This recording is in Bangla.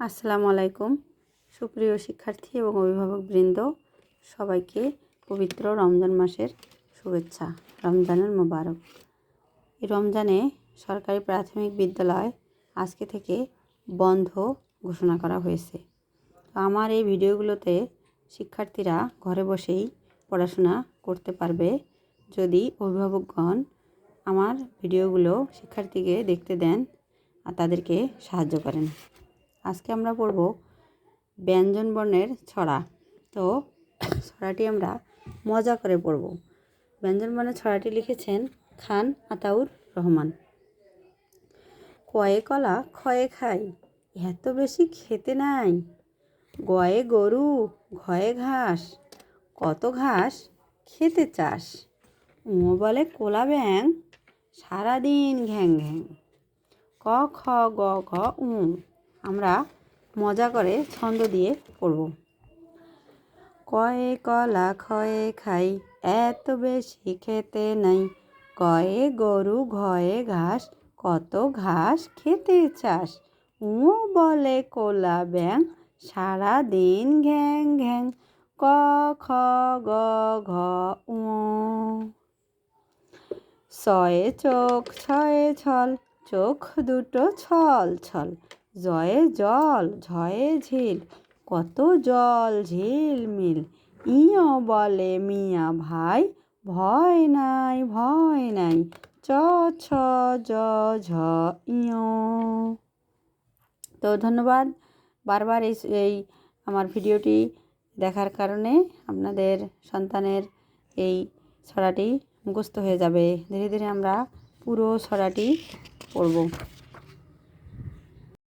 আসসালামু আলাইকুম সুপ্রিয় শিক্ষার্থী এবং অভিভাবকবৃন্দ, সবাইকে পবিত্র রমজান মাসের শুভেচ্ছা। রমজানুল মুবারক। এই রমজানে সরকারি প্রাথমিক বিদ্যালয় আজকে থেকে বন্ধ ঘোষণা করা হয়েছে। তো আমার এই ভিডিওগুলোতে শিক্ষার্থীরা ঘরে বসেই পড়াশোনা করতে পারবে যদি অভিভাবকগণ আমার ভিডিওগুলো শিক্ষার্থীকে দেখতে দেন আর তাদেরকে সাহায্য করেন। আজকে আমরা পড়ব ব্যঞ্জন বর্ণের ছড়া। তো ছড়াটি আমরা মজা করে পড়ব। ব্যঞ্জন বর্ণের ছড়াটি লিখেছেন খান আতাউর রহমান। কয়ে কলা ক্ষয়ে খাই, এত বেশি খেতে নাই। গয়ে গরু ঘয়ে ঘাস, কত ঘাস খেতে চাস। বলে কোলা ব্যাং, সারাদিন ঘ্যাং ঘ্যাং। ক খ গ ঘ উ। আমরা মজা করে ছন্দ দিয়ে পড়ব। কয়ে কলা ক্ষয়ে খাই, এত বেশি খেতে নাই। কয়ে গরু ঘয়ে ঘাস, কত ঘাস খেতে চাস। বলে কোলা ব্যাং, সারাদিন ঘ্যাং ঘ্যাং। ক খ গ ঘ উ। ছয়ে চোখ ছয়ে ছল, চোখ দুটো ছল ছল। জয়ে জল ঝয়ে ঝিল, কত জল ঝিলমিল। ইয় বলে মিয়া ভাই, ভয় নাই ভয় নাই। চ ছ জ ঝ ইয়। তো ধন্যবাদ বারবার এই আমার ভিডিওটি দেখার কারণে। আপনাদের সন্তানের এই ছড়াটি মুখস্থ হয়ে যাবে। ধীরে ধীরে আমরা পুরো ছড়াটি পড়ব।